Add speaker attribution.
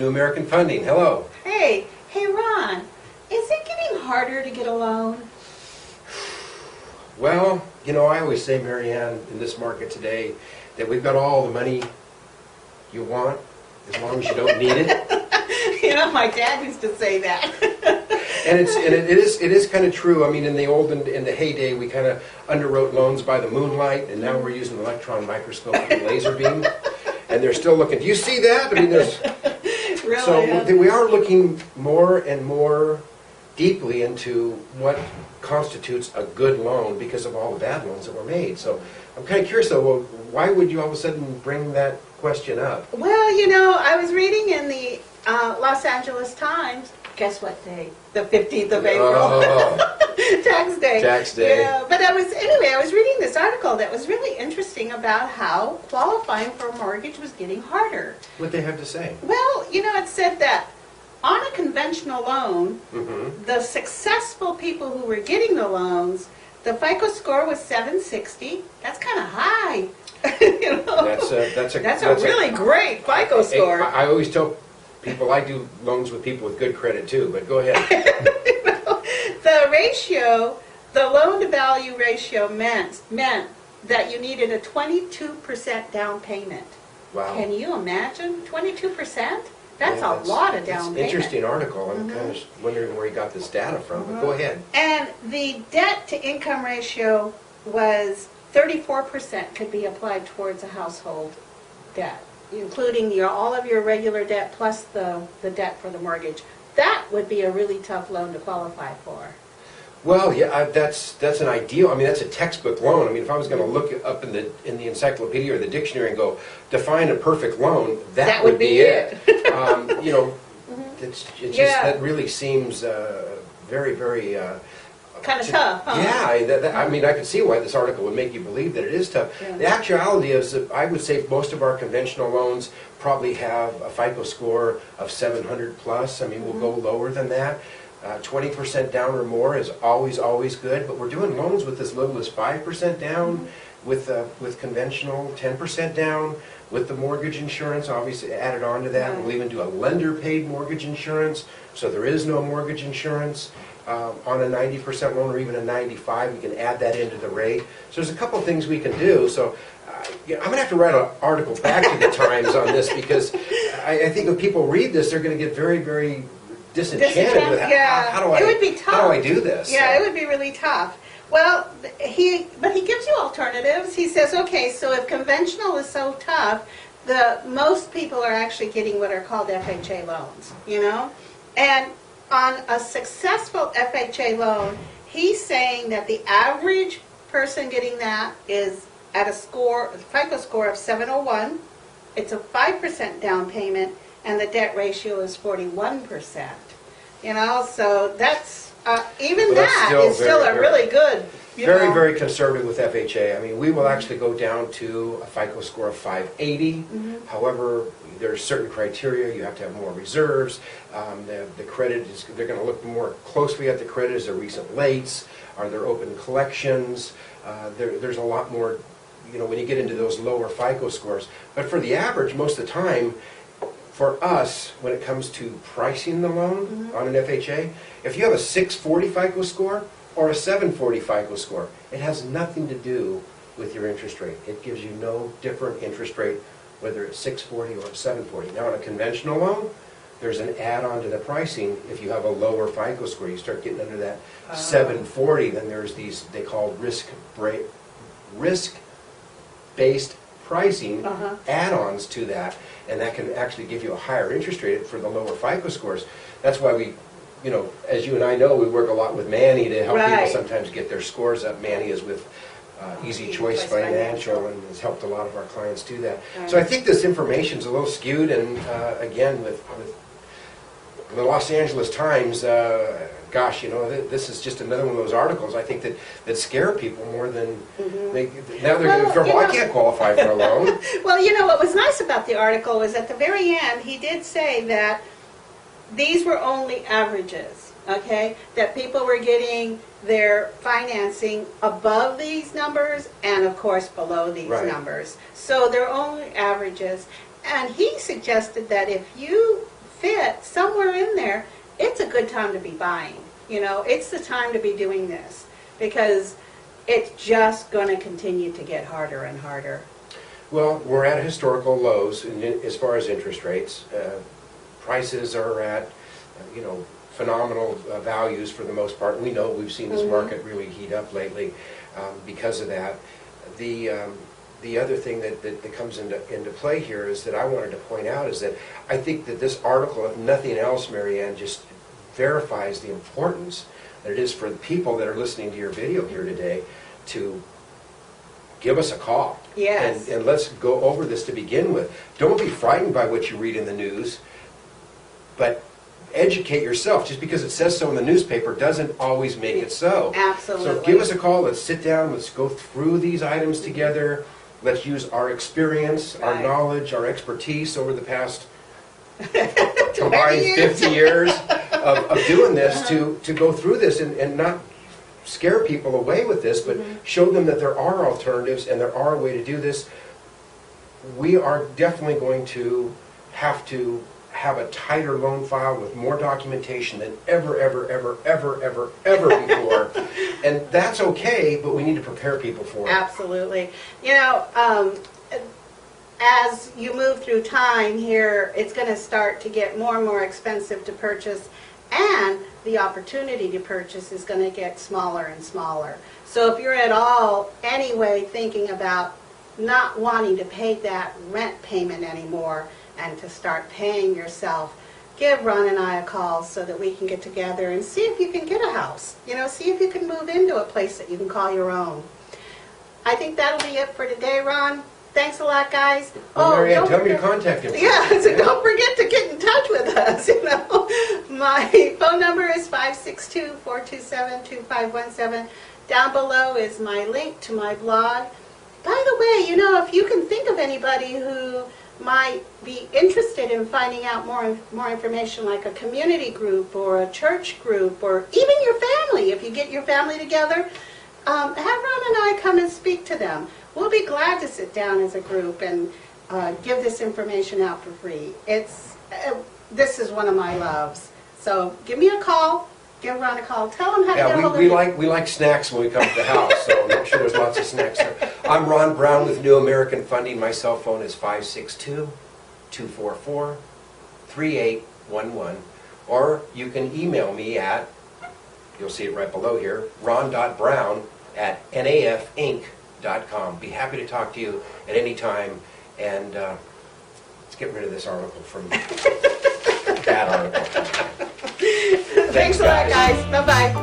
Speaker 1: New American Funding. Hello.
Speaker 2: Hey, Ron, is it getting harder to get a loan?
Speaker 1: Well, I always say, Marianne, in this market today, that we've got all the money you want, as long as you don't need it.
Speaker 2: My dad used to say that.
Speaker 1: And it is kind of true. I mean, in the heyday, we kind of underwrote loans by the moonlight, and now we're using an electron microscope and a laser beam, and they're still looking. Do you see that? I mean, there's
Speaker 2: Really,
Speaker 1: so
Speaker 2: yeah.
Speaker 1: we are looking more and more deeply into what constitutes a good loan because of all the bad loans that were made. So I'm kind of curious, though, well, why would you all of a sudden bring that question up?
Speaker 2: Well, I was reading in the Los Angeles Times. Guess what day? The 15th of April.
Speaker 1: Oh.
Speaker 2: Tax day.
Speaker 1: Tax day.
Speaker 2: Yeah, but I was reading this article that was really interesting about how qualifying for a mortgage was getting harder.
Speaker 1: What they have to say?
Speaker 2: Well, it said that on a conventional loan,
Speaker 1: Mm-hmm.
Speaker 2: the successful people who were getting the loans, the FICO score was 760. That's kind of high. That's a really great FICO score.
Speaker 1: I always tell people I do loans with people with good credit too, but go ahead.
Speaker 2: The loan-to-value ratio meant that you needed a 22% down payment.
Speaker 1: Wow.
Speaker 2: Can you imagine 22%? That's
Speaker 1: Yeah,
Speaker 2: a lot of down
Speaker 1: It's an
Speaker 2: payment.
Speaker 1: interesting article. I'm kind of wondering where you got this data from, but go ahead.
Speaker 2: And the debt-to-income ratio was 34% could be applied towards a household debt, including all of your regular debt plus the debt for the mortgage. That would be a really tough loan to qualify for.
Speaker 1: Well, yeah, that's an ideal. I mean, that's a textbook loan. I mean, if I was going to look up in the encyclopedia or the dictionary and go define a perfect loan, that would be it. It's just that really seems very, very
Speaker 2: kind of tough, huh?
Speaker 1: Yeah, I mean, I can see why this article would make you believe that it is tough.
Speaker 2: Yeah.
Speaker 1: The actuality is that I would say most of our conventional loans probably have a FICO score of 700 plus. I mean, we'll go lower than that. 20% down or more is always good, but we're doing loans with as little as 5% down, with conventional 10% down, with the mortgage insurance obviously added on to that. We'll even do a lender-paid mortgage insurance, so there is no mortgage insurance on a 90% loan or even a 95. We can add that into the rate. So there's a couple things we can do. So I'm going to have to write an article back to the Times on this because I think when people read this, they're going to get very, very disenchanted with how do I do this?
Speaker 2: Yeah, it would be really tough. Well, he gives you alternatives. He says, okay, so if conventional is so tough, most people are actually getting what are called FHA loans, And on a successful FHA loan, he's saying that the average person getting that is at a FICO score of 701. It's a 5% down payment, and the debt ratio is 41%. So that's that is still a really good.
Speaker 1: Very, very conservative with FHA. I mean, we will actually go down to a FICO score of 580. However, there are certain criteria. You have to have more reserves. The credit is, they're going to look more closely at the credit. Is there recent lates? Are there open collections? There's a lot more, when you get into those lower FICO scores. But for the average, most of the time, for us, when it comes to pricing the loan on an FHA, if you have a 640 FICO score or a 740 FICO score, it has nothing to do with your interest rate. It gives you no different interest rate, whether it's 640 or 740. Now, on a conventional loan, there's an add-on to the pricing. If you have a lower FICO score, you start getting under that 740, then there's these, they call risk-based pricing add-ons to that, and that can actually give you a higher interest rate for the lower FICO scores. That's why we, as you and I know, we work a lot with Manny to help people sometimes get their scores up. Manny is with Easy Choice Financial and has helped a lot of our clients do that. So I think this information is a little skewed, and again, with the Los Angeles Times, gosh, this is just another one of those articles I think that scare people more than now they're going to feel, I can't qualify for a loan.
Speaker 2: Well, what was nice about the article was at the very end, he did say that these were only averages, okay? That people were getting their financing above these numbers and, of course, below these numbers. So they're only averages. And he suggested that if you somewhere in there, it's a good time to be buying. You know, it's the time to be doing this because it's just going to continue to get harder and harder.
Speaker 1: Well, we're at historical lows as far as interest rates. Prices are at, phenomenal values for the most part. We know we've seen this market really heat up lately because of that. The other thing that comes into play here is that I wanted to point out is that I think that this article, if nothing else, Marianne, just verifies the importance that it is for the people that are listening to your video here today to give us a call.
Speaker 2: Yes.
Speaker 1: And let's go over this to begin with. Don't be frightened by what you read in the news, but educate yourself. Just because it says so in the newspaper doesn't always make it so.
Speaker 2: Absolutely.
Speaker 1: So give us a call. Let's sit down. Let's go through these items together. Let's use our experience, our knowledge, our expertise over the past combined 50 years of doing this to go through this and not scare people away with this, but show them that there are alternatives and there are a way to do this. We are definitely going to have a tighter loan file with more documentation than ever before. And that's okay, but we need to prepare people for it.
Speaker 2: Absolutely. As you move through time here, it's going to start to get more and more expensive to purchase, and the opportunity to purchase is going to get smaller and smaller. So if you're at all anyway thinking about not wanting to pay that rent payment anymore and to start paying yourself, give Ron and I a call so that we can get together and see if you can get a house. See if you can move into a place that you can call your own. I think that'll be it for today, Ron. Thanks a lot, guys.
Speaker 1: Marianne, tell me your contact information.
Speaker 2: Yeah, so don't forget to get in touch with us. My phone number is 562-427-2517. Down below is my link to my blog. By the way, if you can think of anybody who might be interested in finding out more information, like a community group or a church group or even your family, if you get your family together, have Ron and I come and speak to them. We'll be glad to sit down as a group and give this information out for free. This is one of my loves. So give me a call. Give Ron a call. Tell him how to get a hold of me.
Speaker 1: We like snacks when we come to the house, so I'm sure there's lots of snacks there. I'm Ron Brown with New American Funding. My cell phone is 562-244-3811. Or you can email me at, you'll see it right below here, ron.brown@nafinc.com. Be happy to talk to you at any time, and let's get rid of this article from that article.
Speaker 2: Thanks a lot, guys. Bye-bye.